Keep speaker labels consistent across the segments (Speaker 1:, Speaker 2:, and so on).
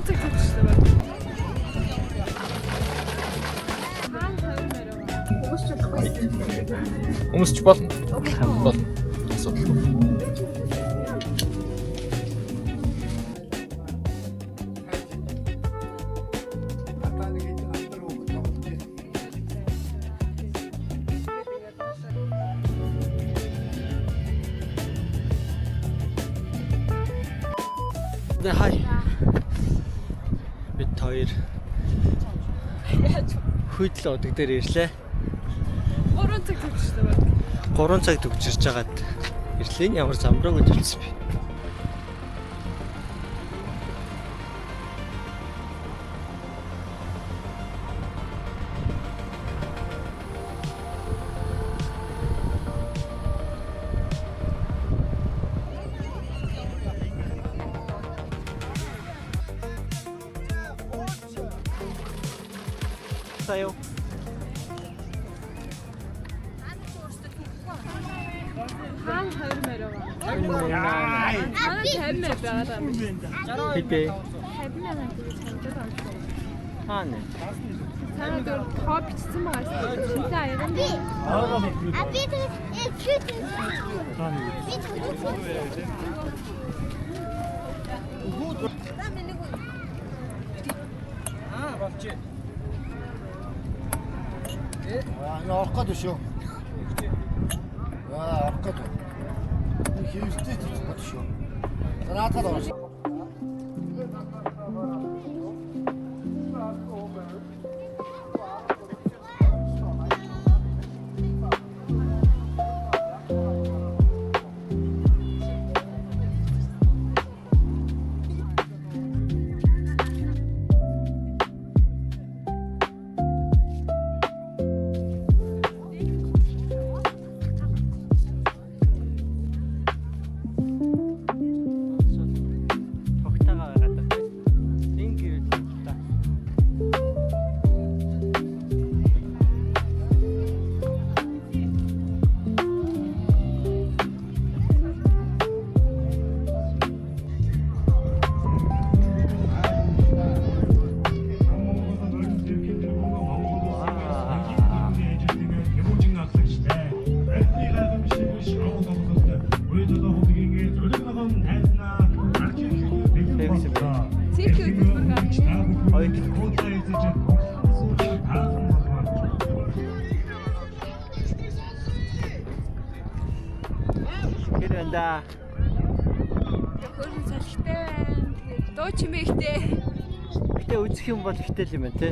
Speaker 1: цаг төвчтэй байна.
Speaker 2: Өмсч болно. Болно. Асуудалгүй. Хай. Бид хоёр хүйдэл удаг дээр ирлээ.
Speaker 1: 3 цаг төвчтэй байна.
Speaker 2: 3 цаг төгжирч хагаад ирлээ. Ямар замбраг гэж хэлсэн би. Саяо.
Speaker 1: Хаан 20 морь байгаа. Хаана 50 морь байгаа юм.
Speaker 2: Хитэ.
Speaker 1: 50 морь гэж санагдаад байна.
Speaker 2: Хаана?
Speaker 1: Танаа дөр тоо бичсэн байгаа шүү. Шинтэй аян.
Speaker 3: Abi tu cute.
Speaker 2: Болчих.
Speaker 4: Орох гэдэг шүү. Орох гэдэг. Хэвстэй гэдэг шүү. Наатад орох.
Speaker 2: Гэрэнда.
Speaker 1: Хөрөн салхитай байна. Дуу чимээгтэй.
Speaker 2: Гэтэ үзэх юм бол ихтэй юм байна те.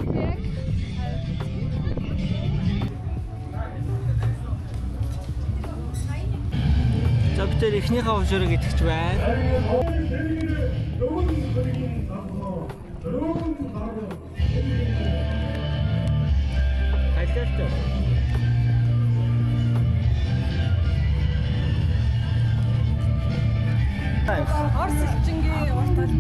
Speaker 2: За бид тэр эхнийхээ хувшрыг идэвч байна. Хайлттай.
Speaker 1: Орос элчингийн уртал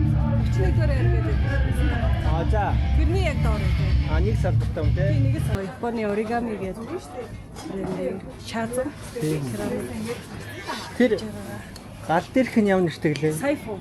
Speaker 1: 41-р эргээд байсан.
Speaker 2: За.
Speaker 1: Тэрний яг доор үү?
Speaker 2: Нэг салбартай юм те.
Speaker 1: Нэг л Японы оригами гэдэг брэнд шаазан.
Speaker 2: Тэр гал дээрх нь ямар нэртэй гэлээ?
Speaker 1: Сайфу.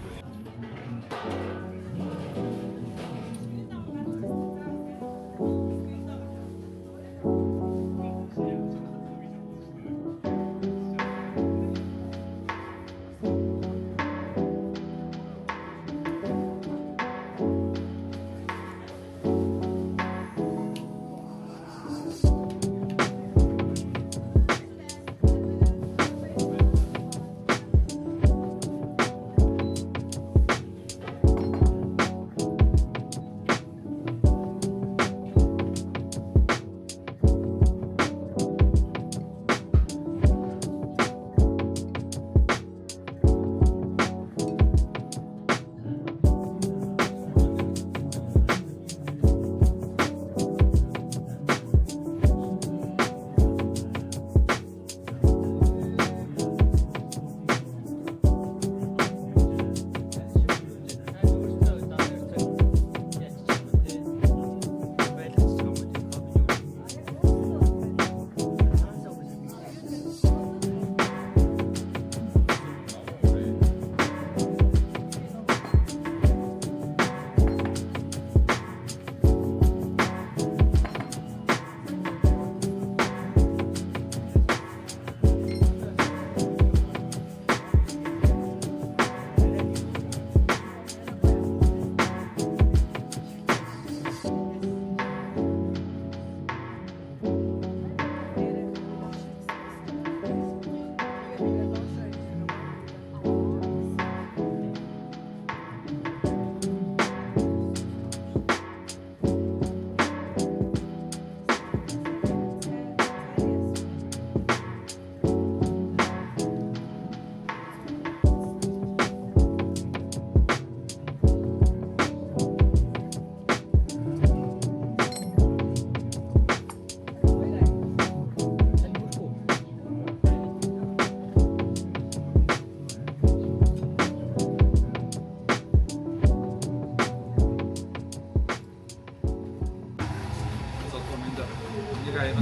Speaker 5: аяга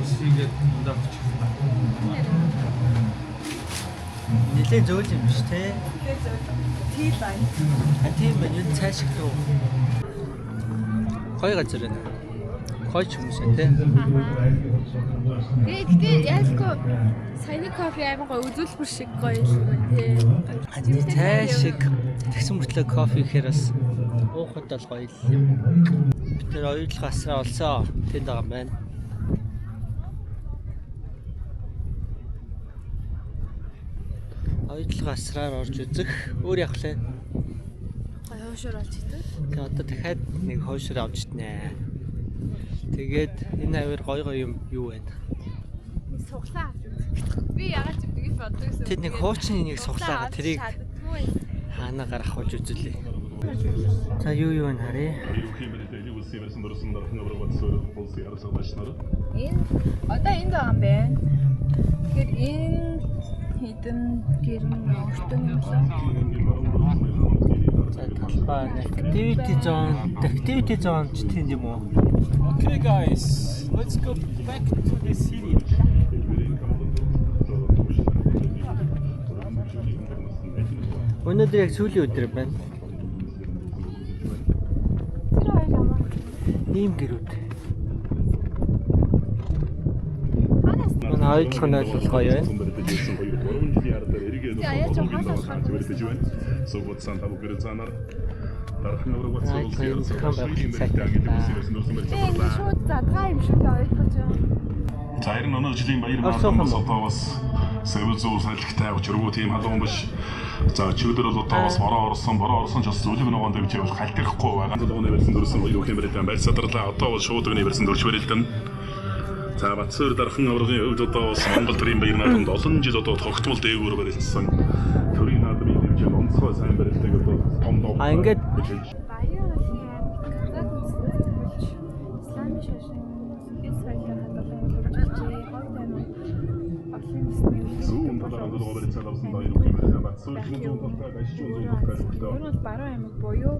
Speaker 5: үсгээд ундаа болчихсон.
Speaker 2: Нилээ зөөл юм биш те.
Speaker 1: Тийм байна.
Speaker 2: Тийм байна. Юу цаашиг дөө. Гоё газар байна. Гоё ч хүмүүс те.
Speaker 1: Тэгээд яалгүй саяны кофе аймаг гоё үзүүлбэр шиг гоё л тий.
Speaker 2: Хань цаашиг тэгсэн мөртлөө кофе ихээр бас уухад бол гоё л юм. Бид нэр оюутлах асраа олсоо тэнд байгаа юм байна. Оюутлах асраар орж үзэх өөр явах лээ.
Speaker 1: Гоё хойшоор олж идэв.
Speaker 2: Тэгээ одоо дахиад нэг хойшоор авч итнэ. Тэгээд энэ авир гоё юм юу байна?
Speaker 1: Суглаа авч үзэх. Би ягаад ч тэгэж боддог гэсэн.
Speaker 2: Тэд нэг хуучин нэг суглаага тэрийг хаанагаар авахулж үзүүлээ. За юу вэ харъя?
Speaker 1: Энэ одоо энд байгаа юм байна. Тэгэхээр энэ хідэн гэрэн өртөн юм шиг.
Speaker 2: За талбай activity zone ч тийм юм уу?
Speaker 5: Okay guys, let's go back to the city.
Speaker 2: Өнөөдөр яг сүүлийн өдөр байна.
Speaker 1: Тэр хоёр ямар
Speaker 2: Ийм гэрүүд. Манай оюутлах нь бол гоё байна.
Speaker 1: Яач хаалт
Speaker 6: Согоцсан табу гэрцанаар дарахны ураг
Speaker 2: Аа,
Speaker 6: батсуулсан
Speaker 1: шууд задгаа юм шиг ойлгож байна.
Speaker 6: За 90 оны жилийн баяр маалмаас одоо бас сэвэл зүү салхитай учиргүй тийм халуун биш. За чигдэр бол одоо бас бороо орсон ч бас зөвлөг нөгөөнд бич бол халтирахгүй байгаа. Дууны барьсан дөрсөн хоёр хэмрэлтэй байр садарлаа. Одоо бол шууд өгний барьсан дөрж барилдан. За Батсуур дархан аврагын хувьд одоо бас Монгол төрийн баяр наадамд олон жил одоо тогтмол дээгүүр барьсан. Төрийн наадмын хэмжээ онцгой сайн барилдаг одоо том доо.
Speaker 2: А ингээд
Speaker 1: Баяр Казак Ислами шашин Израилийн хадгалан үйлчилжээ.
Speaker 6: Зүүн талаар дөрөв барьсан авсан баяр хэмрэлтэй Батсуур зүүн талаар ашиг зүүн талаар өгдөө.
Speaker 1: Ер нь баруун аймаг буюу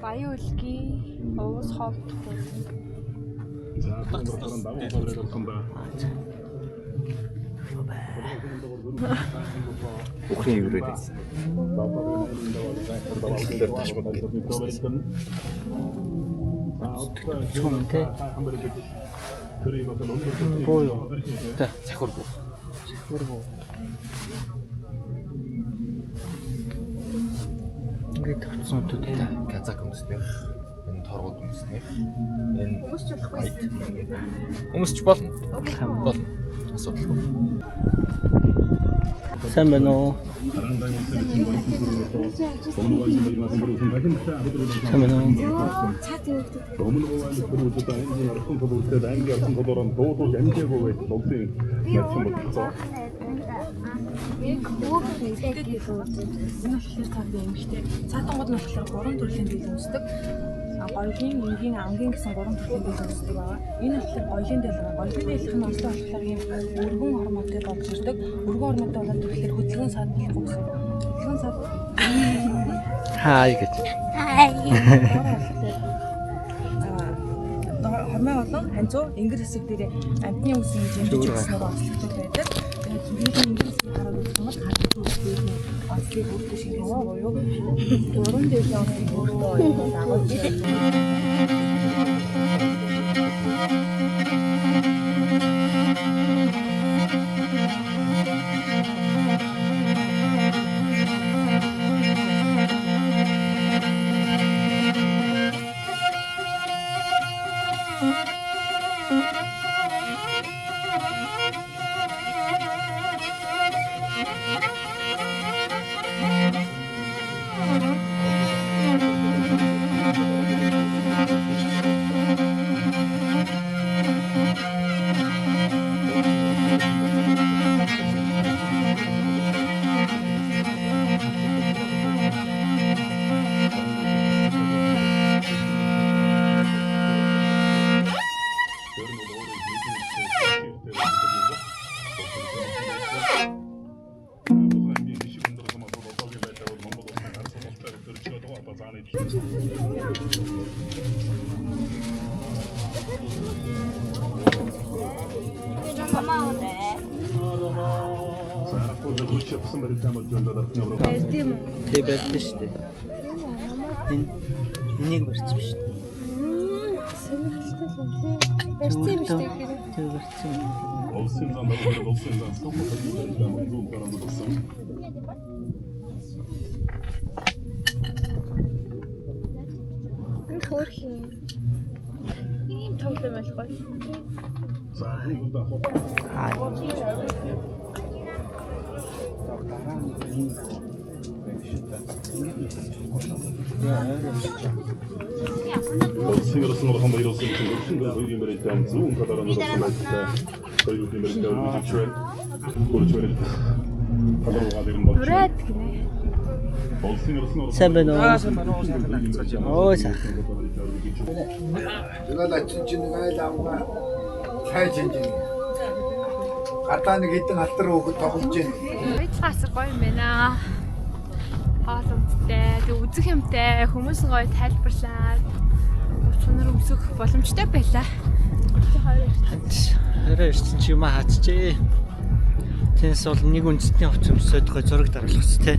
Speaker 1: Баян үлгийн Овс ховд
Speaker 6: За дагуулсан ба.
Speaker 5: Ухрын еврей.
Speaker 2: чүмтэй. Боо.
Speaker 5: За захиргуу.
Speaker 2: Ингээд тавцсан төдөө.
Speaker 5: Казак өмстэй. Энэ торгууд өмстэй. Энэ өмсч болно. Болно. Асуудалгүй.
Speaker 2: Сайн байна уу? Сайн байна уу?
Speaker 1: яг хөөхтэй гэдэг юм. Энэ болохоор цаанд эмхтэй. Цаатангууд нь болохоор 3 төрлийн дийл өмсдөг. Гоёлын, энгийн, амгийн гэсэн 3 төрлийн дийл өмсдөг байгаа. Энэ болохоор гоёлын дийл байгаа. Гоёлын дийлх нь ослоо болохоор ийм өргөн хормонтой болж ирдэг. Өргөн хормонтой болоод тэгэхээр хөдөлгөөн саад болохгүй гэсэн. Хөдөлгөөн саад
Speaker 2: Хай гэж.
Speaker 1: хормон болон ханзуу энгэр хэсэг дээр амтны үсгийн хэмжээ өснөөр ослогддог байдаг. Тэгээд бидний энгэр хэсгийг хараад үзсэн бол хатуу үсгийн ослыг бүрдэх шиг юм уу? Дөрөв дээрээ ослыг бүрдээ ойлгоод агуулж Тийм үү?
Speaker 2: Тэг барьсан шүү дээ. Энийг барьсан шүү дээ.
Speaker 1: Сонирхолтой юм тий. Барьсан юм шүү дээ.
Speaker 2: Тэг барьсан.
Speaker 6: Улсын зам болоод улсын зам сумын зам болсон.
Speaker 1: Энэ хөөх юм. Ийм тоглоом байх гоё.
Speaker 6: Улсын орхон баярлсан чинь өөрийн мөрөдөө зүүн талаараа болсон байдаг. Хоёрын мөрөдөө үчирэн. Гурчвэрэл.
Speaker 1: Бүрээд гинэ.
Speaker 2: Сайн байна уу? Оо сайн.
Speaker 4: Тэгэл ачин чинь айл авгаа цайжинж. Гадаа нэг хитэн алтар хөөхөд тоглож байна.
Speaker 1: Баяцгаас гоё юм байна. Хоол ундтай, тэг үзэх юмтай, хүмүүс гоё тайлбарлаад чанар өсөх боломжтой байлаа.
Speaker 2: Хараа ирсэн чи юм хаачихжээ. Тэнс бол нэг үндэстний хувц өмсөд гой зураг дараалах хэв тэ.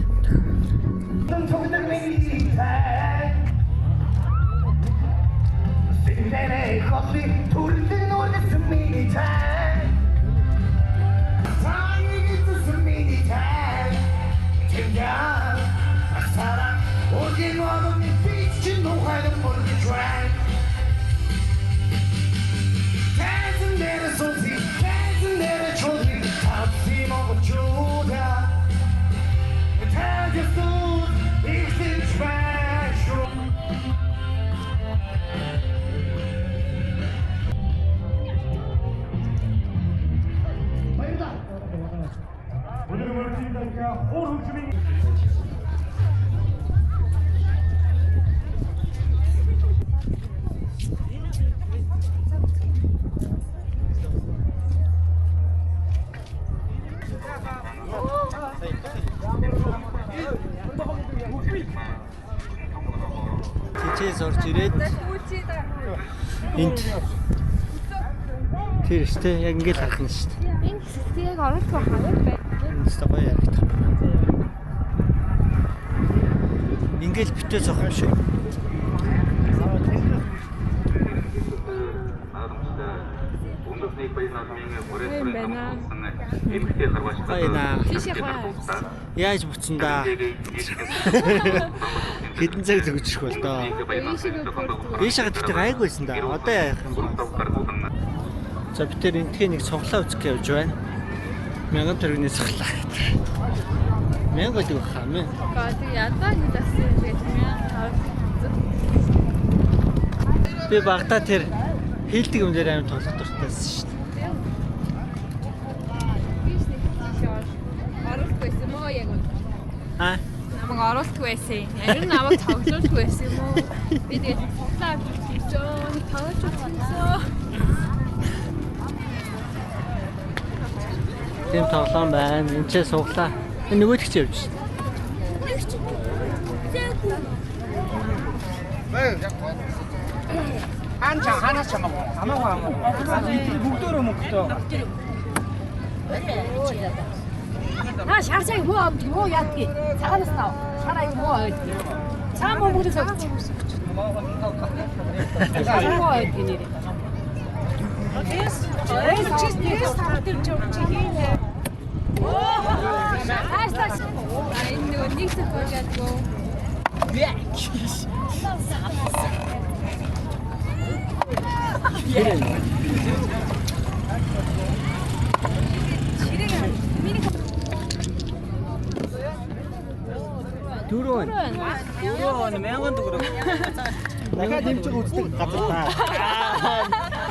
Speaker 2: Тийчээс орж ирээд энд тэр штэ яг ингэж харах нь штэ.
Speaker 1: Энэ хэсэгт яг оруулах хаяг байна.
Speaker 2: Инста гоё яригдах. Ингээл битээ зох юм шиг.
Speaker 1: Тийшээ хаа.
Speaker 2: Яаж буцсан да? Хэдэн цаг зөгжих бол доо. Ийшээ гэхдээ гайгүйсэн да. Одоо яах юм бэ? За бид тэр энтхээ нэг цуглаа үзэх явж байна. 1000 төгрөгийн цуглаа. 1000 гэдэг хаа мэн.
Speaker 1: Тэг ядаа хийсэн гэж
Speaker 2: Би багтаа тэр хийлдэг юм дээр амар тоглох дуртайсэн шүү дээ.
Speaker 1: оруулах байсан мó яг уу.
Speaker 2: Аа.
Speaker 1: Намайг оруулах байсан. Ярин намайг тоглуулах байсан юм уу? Би тэгээд цуглаа авч ирсэн. Тоглож ирсэн.
Speaker 2: Тийм тоглоом байна. Энд ч сууглаа. Энэ нөгөөдг чи явж шээ.
Speaker 5: 하나씩 먹어. 다 먹어 안 먹어. 북도로 먹죠.
Speaker 7: 아, 샤르샤이 뭐 яд기. 잘했어. 샤라이 뭐 яд기. 차 먹으면서 차 먹어야 되니.
Speaker 2: Дөрөв.
Speaker 5: 이거는 매운도 그렇고.
Speaker 2: Дахиад дэмжиг үздэг газар та.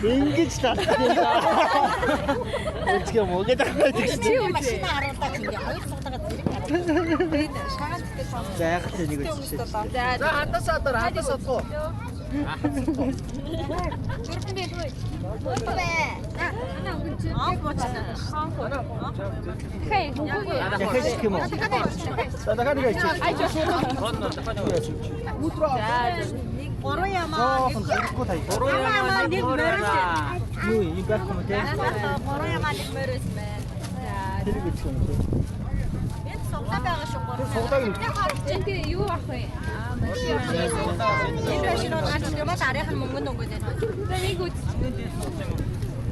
Speaker 2: Ингэж тасчихсан. Үзэх юм уу гэдэг байдаг шүү дээ.
Speaker 7: машина харуулдаг чинь хоёр цуглаагаа зэрэг хараад.
Speaker 2: За яг л нэг үзчихсэн.
Speaker 5: 자, 한다서 또.
Speaker 1: Хей, гугүй.
Speaker 2: Дахиад их юм уу?
Speaker 5: 자, 나가니까 있지.
Speaker 7: Гурван ям
Speaker 2: жоохон зэрэггүй таяг. Юу юм байхгүй юм те? Тэр гэж юм те. Суглааг нь
Speaker 1: Энд юу ах вэ? Нэг үз.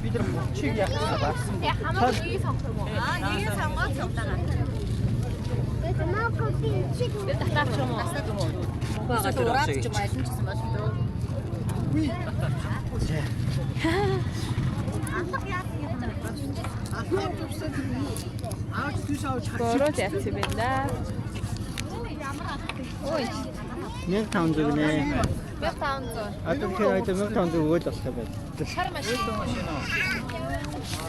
Speaker 2: бид нар мөчийг яах вэ?
Speaker 1: Хамаагүй нэг сонгох юм уу?
Speaker 3: Нэгийг сонгоод цуглаа.
Speaker 1: Татаач юм уу?
Speaker 7: Угаага дураад ч юм айлын ч гэсэн болно дөө.
Speaker 1: Бороо яац юм бэ да? Ой.
Speaker 2: 1500 нэ.
Speaker 1: 1500.
Speaker 2: Одоо тэр айд 1500 өгöl болох байх.
Speaker 1: Шар машин.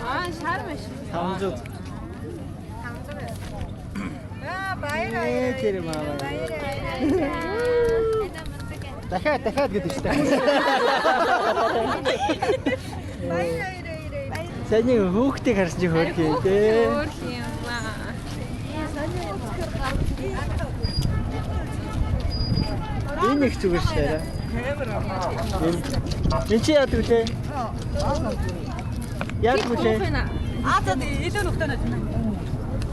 Speaker 1: Аа, шар машин.
Speaker 2: 500. Тэр маа. Дахиад гэдэг чинь. Саний хүүхдийг харсан чи хөөх юм дээ.
Speaker 1: Хөөх юм аа.
Speaker 2: Энэ их зүгээр шээ. Энэ чи яадаг вэ? Яадаг вэ?
Speaker 7: За илүү нөхдөд байна.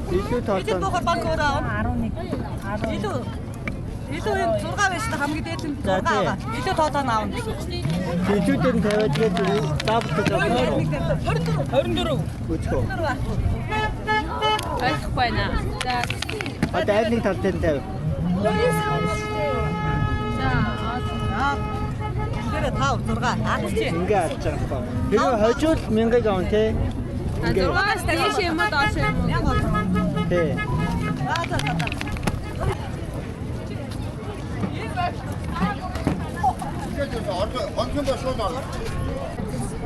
Speaker 2: Илүү тоолсон.
Speaker 7: Бохор банк өрөө 11. Илүү энэ 6 байж та хамгийн дээд нь 6 байгаа. Илүү тоолоо аавна.
Speaker 2: Тэжүүдээр нь тавиад тэгээд дабл гэж байна.
Speaker 7: 24.
Speaker 2: Үчгөө.
Speaker 1: Ойлгохгүй наа. За.
Speaker 2: Одоо аль нэг тал дээр нь тавь.
Speaker 7: Тэр 5 6 8 чи.
Speaker 2: Ингээ авч байгаа байхгүй. Тэр хожууд 1000-ыг аван те.
Speaker 1: 6-аас дээш юм уу доош юм уу?
Speaker 2: Тий.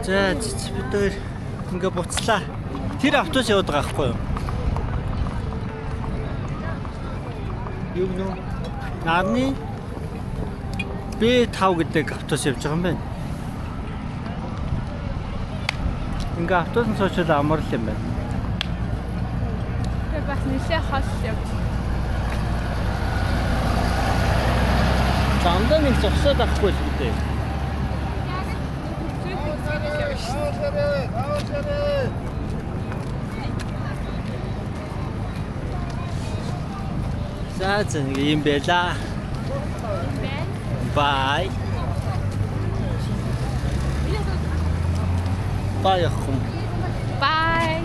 Speaker 2: За бид өөр ингээ буцлаа. Тэр автобус яваад байгаа байхгүй юу? Юу нөө? Нарны B5 гэдэг автобус явж байгаа юм байна. Ингээ автобус суучаад амар л юм байна.
Speaker 1: Тэр бас нэлээ хол явж.
Speaker 2: Замдаа нэг зогсоод авахгүй л гэдэг. За зэн юм байла. Bye. Bye хум.
Speaker 1: Bye.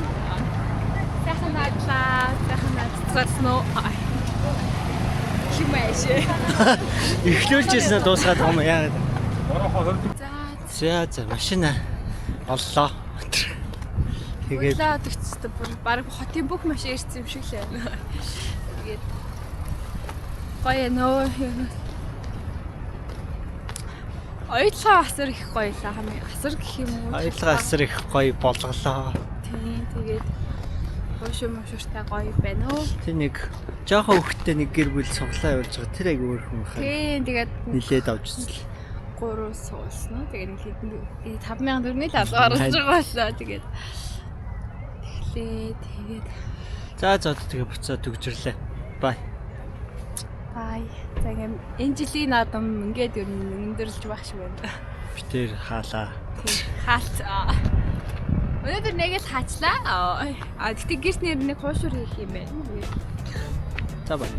Speaker 1: Сайхан байдлаа. Сайхан байцгасноо. Химээш.
Speaker 2: Эхлүүлжсэн дуусгаад байгаа юм яагаад. За машина оллоо. Тэгээд
Speaker 1: Улаад өчтөд бүр баг хотын бүх машин ирсэн юм шиг л байна. Тэгээд гоё нөө. Оёлгоо асар их гоё л хамгийн асар гэх юм уу?
Speaker 2: аялга асар их гоё болголоо.
Speaker 1: Тийм тэгээд мошуртай гоё байна уу?
Speaker 2: Тэ нэг жоохон хөвгтөө нэг гэр бүл суглаа явуулж байгаа. Тэр аяг өөрхөн хаа.
Speaker 1: Тийм тэгээд
Speaker 2: Нилээд авч үзлээ.
Speaker 1: 3 суулсан уу? Тэгээд нэг хэдэн 5000 төгрөний л алга гаргаж байгаа болоо. Тэгээд тэгээд
Speaker 2: За тэгээ буцаад төгжрлээ. Бай.
Speaker 1: бай. За ингээм энэ жилийн наадам ингээд ер нь өндөрлж байх шиг байна.
Speaker 2: Битэр хаалаа.
Speaker 1: Хаалцаа. Өнөөдөр нэг л хаачлаа. Гэтэ гэрт нэр нэг хуушур хийх юм байна.
Speaker 2: За бай.